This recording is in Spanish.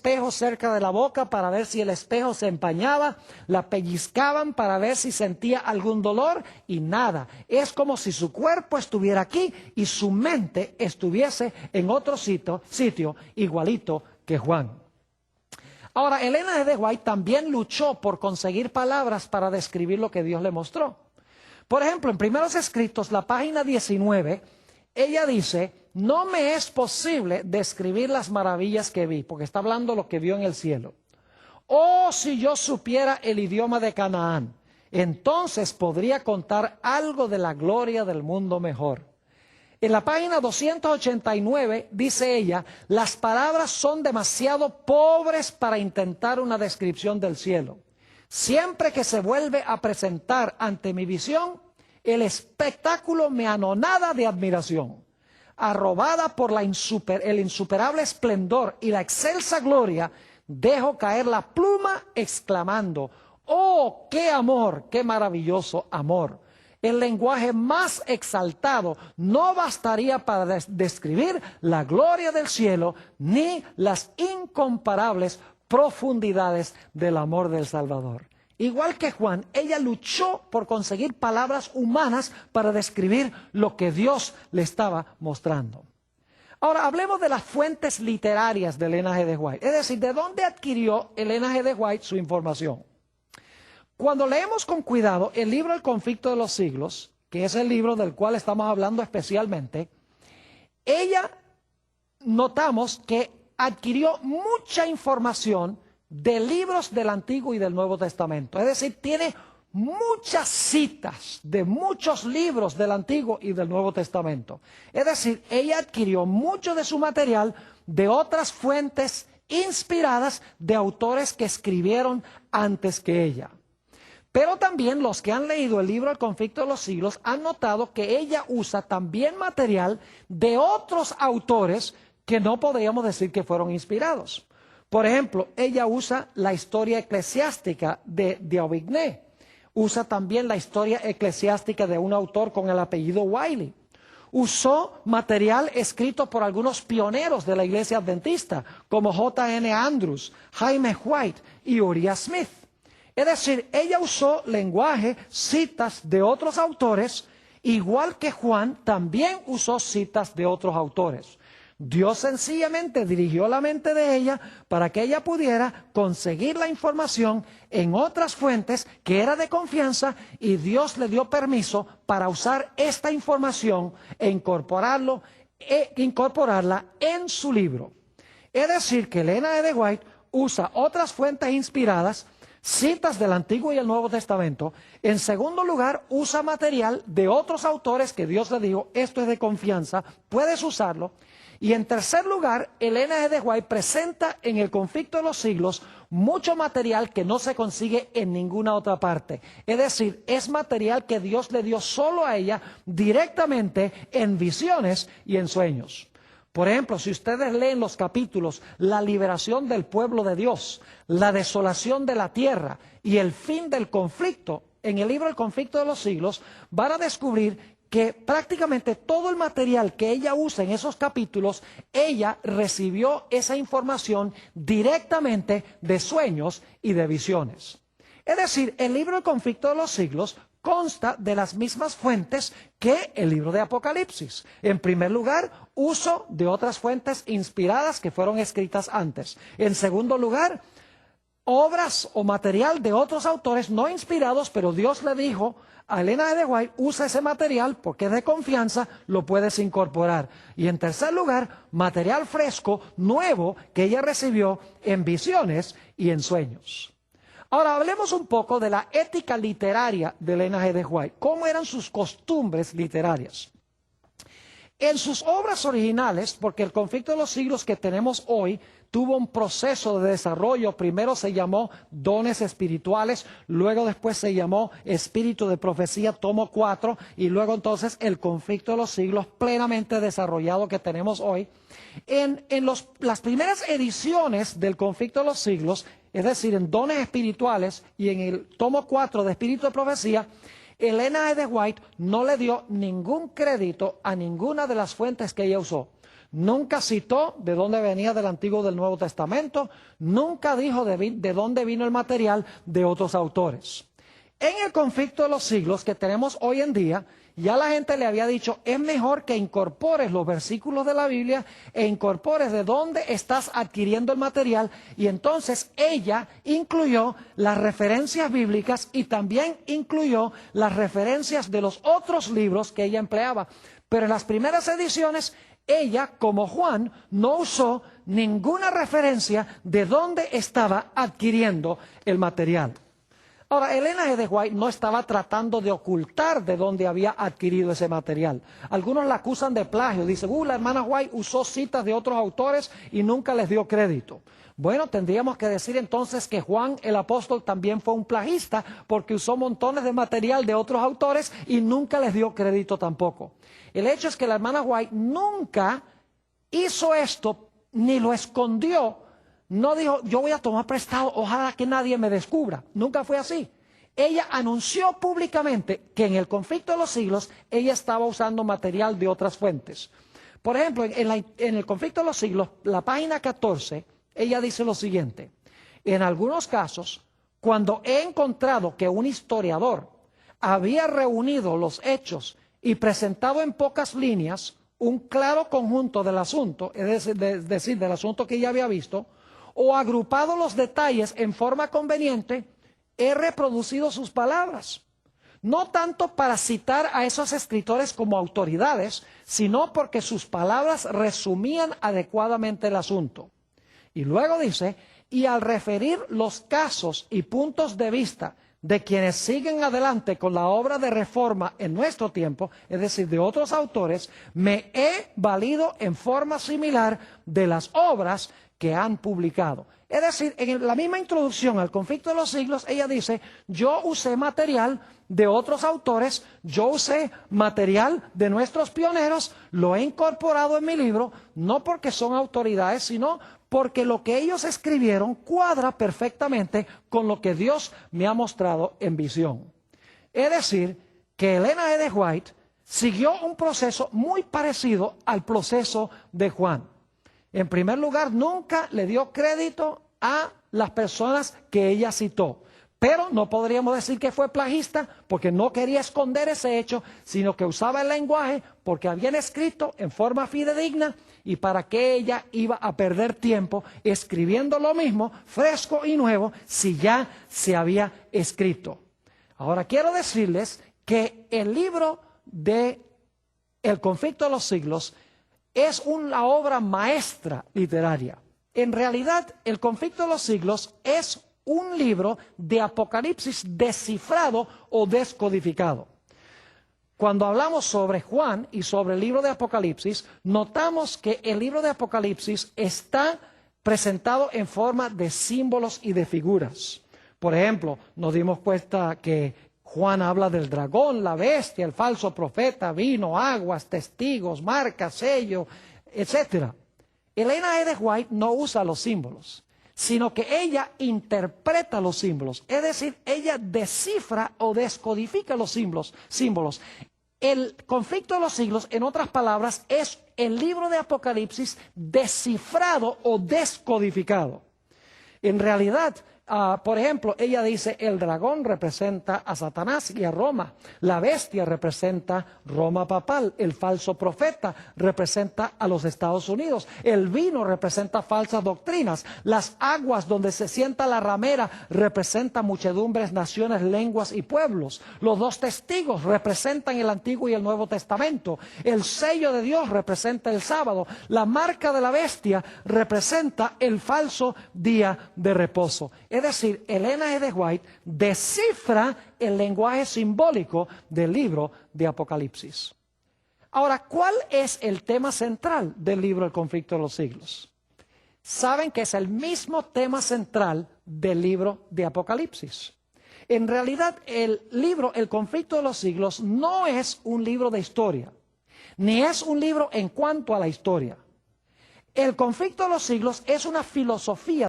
espejo cerca de la boca para ver si el espejo se empañaba, la pellizcaban para ver si sentía algún dolor y nada. Es como si su cuerpo estuviera aquí y su mente estuviese en otro sitio igualito que Juan. Ahora, Elena G. de White también luchó por conseguir palabras para describir lo que Dios le mostró. Por ejemplo, en Primeros Escritos, la página 19, ella dice: no me es posible describir las maravillas que vi, porque está hablando de lo que vio en el cielo. Oh, si yo supiera el idioma de Canaán, entonces podría contar algo de la gloria del mundo mejor. En la página 289 dice ella: las palabras son demasiado pobres para intentar una descripción del cielo. Siempre que se vuelve a presentar ante mi visión, el espectáculo me anonada de admiración. Arrobada por el insuperable esplendor y la excelsa gloria, dejo caer la pluma exclamando: ¡oh, qué amor, qué maravilloso amor! El lenguaje más exaltado no bastaría para describir la gloria del cielo ni las incomparables profundidades del amor del Salvador. Igual que Juan, ella luchó por conseguir palabras humanas para describir lo que Dios le estaba mostrando. Ahora, hablemos de las fuentes literarias de Elena G. de White, es decir, ¿de dónde adquirió Elena G. de White su información? Cuando leemos con cuidado el libro El conflicto de los siglos, que es el libro del cual estamos hablando especialmente, notamos que adquirió mucha información de libros del Antiguo y del Nuevo Testamento. Es decir, tiene muchas citas de muchos libros del Antiguo y del Nuevo Testamento. Es decir, ella adquirió mucho de su material de otras fuentes inspiradas de autores que escribieron antes que ella. Pero también los que han leído el libro El conflicto de los siglos han notado que ella usa también material de otros autores que no podríamos decir que fueron inspirados. Por ejemplo, ella usa la historia eclesiástica de D'Aubigné, usa también la historia eclesiástica de un autor con el apellido Wiley. Usó material escrito por algunos pioneros de la iglesia adventista, como J.N. Andrews, Jaime White y Uriah Smith. Es decir, ella usó lenguaje, citas de otros autores, igual que Juan también usó citas de otros autores. Dios sencillamente dirigió la mente de ella para que ella pudiera conseguir la información en otras fuentes que era de confianza, y Dios le dio permiso para usar esta información e incorporarla en su libro. Es decir, que Elena G. de White usa otras fuentes inspiradas, citas del Antiguo y el Nuevo Testamento. En segundo lugar, usa material de otros autores que Dios le dijo: esto es de confianza, puedes usarlo. Y en tercer lugar, Elena G. de White presenta en El conflicto de los siglos mucho material que no se consigue en ninguna otra parte. Es decir, es material que Dios le dio solo a ella directamente en visiones y en sueños. Por ejemplo, si ustedes leen los capítulos La liberación del pueblo de Dios, la desolación de la tierra y el fin del conflicto, en el libro El conflicto de los siglos, van a descubrir que prácticamente todo el material que ella usa en esos capítulos, ella recibió esa información directamente de sueños y de visiones. Es decir, el libro El conflicto de los siglos consta de las mismas fuentes que el libro de Apocalipsis. En primer lugar, uso de otras fuentes inspiradas que fueron escritas antes. En segundo lugar, obras o material de otros autores no inspirados, pero Dios le dijo a Elena G. de White: usa ese material porque es de confianza, lo puedes incorporar. Y en tercer lugar, material fresco, nuevo, que ella recibió en visiones y en sueños. Ahora hablemos un poco de la ética literaria de Elena G. de White. ¿Cómo eran sus costumbres literarias? En sus obras originales, porque El conflicto de los siglos que tenemos hoy tuvo un proceso de desarrollo. Primero se llamó Dones Espirituales, luego después se llamó Espíritu de Profecía, tomo 4, y luego entonces El conflicto de los siglos plenamente desarrollado que tenemos hoy. En las primeras ediciones del conflicto de los siglos, es decir, en Dones Espirituales y en el tomo 4 de Espíritu de Profecía, Elena G. de White no le dio ningún crédito a ninguna de las fuentes que ella usó. Nunca citó de dónde venía del Antiguo y del Nuevo Testamento, nunca dijo de dónde vino el material de otros autores. En el conflicto de los siglos que tenemos hoy en día, ya la gente le había dicho, es mejor que incorpores los versículos de la Biblia e incorpores de dónde estás adquiriendo el material, y entonces ella incluyó las referencias bíblicas y también incluyó las referencias de los otros libros que ella empleaba. Pero en las primeras ediciones, ella, como Juan, no usó ninguna referencia de dónde estaba adquiriendo el material. Ahora, Ellen G. White no estaba tratando de ocultar de dónde había adquirido ese material. Algunos la acusan de plagio. Dicen, la hermana White usó citas de otros autores y nunca les dio crédito. Bueno, tendríamos que decir entonces que Juan el apóstol también fue un plagista, porque usó montones de material de otros autores y nunca les dio crédito tampoco. El hecho es que la hermana White nunca hizo esto, ni lo escondió. No dijo, yo voy a tomar prestado, ojalá que nadie me descubra. Nunca fue así. Ella anunció públicamente que en el conflicto de los siglos ella estaba usando material de otras fuentes. Por ejemplo, en el conflicto de los siglos, la página 14, ella dice lo siguiente: en algunos casos, cuando he encontrado que un historiador había reunido los hechos y presentado en pocas líneas un claro conjunto del asunto, es decir, del asunto que ella había visto, o agrupado los detalles en forma conveniente, he reproducido sus palabras. No tanto para citar a esos escritores como autoridades, sino porque sus palabras resumían adecuadamente el asunto. Y luego dice, y al referir los casos y puntos de vista de quienes siguen adelante con la obra de reforma en nuestro tiempo, es decir, de otros autores, me he valido en forma similar de las obras que han publicado. Es decir, en la misma introducción al conflicto de los siglos, ella dice, yo usé material de otros autores, yo usé material de nuestros pioneros, lo he incorporado en mi libro, no porque son autoridades, sino porque lo que ellos escribieron cuadra perfectamente con lo que Dios me ha mostrado en visión. Es decir, que Ellen G. White siguió un proceso muy parecido al proceso de Juan. En primer lugar, nunca le dio crédito a las personas que ella citó. Pero no podríamos decir que fue plagista porque no quería esconder ese hecho, sino que usaba el lenguaje porque habían escrito en forma fidedigna, y para qué ella iba a perder tiempo escribiendo lo mismo, fresco y nuevo, si ya se había escrito. Ahora quiero decirles que el libro de El conflicto de los siglos es una obra maestra literaria. En realidad, El conflicto de los siglos es un libro de Apocalipsis descifrado o descodificado. Cuando hablamos sobre Juan y sobre el libro de Apocalipsis, notamos que el libro de Apocalipsis está presentado en forma de símbolos y de figuras. Por ejemplo, nos dimos cuenta que Juan habla del dragón, la bestia, el falso profeta, vino, aguas, testigos, marcas, sello, etc. Ellen G. White no usa los símbolos, sino que ella interpreta los símbolos, es decir, ella descifra o descodifica los símbolos. El conflicto de los siglos, en otras palabras, es el libro de Apocalipsis descifrado o descodificado. En realidad, por ejemplo, ella dice, el dragón representa a Satanás y a Roma, la bestia representa Roma papal, el falso profeta representa a los Estados Unidos, el vino representa falsas doctrinas, las aguas donde se sienta la ramera representan muchedumbres, naciones, lenguas y pueblos, los dos testigos representan el Antiguo y el Nuevo Testamento, el sello de Dios representa el sábado, la marca de la bestia representa el falso día de reposo. Es decir, Ellen G. White descifra el lenguaje simbólico del libro de Apocalipsis. Ahora, ¿cuál es el tema central del libro El conflicto de los siglos? Saben que es el mismo tema central del libro de Apocalipsis. En realidad, el libro El conflicto de los siglos no es un libro de historia, ni es un libro en cuanto a la historia. El conflicto de los siglos es una filosofía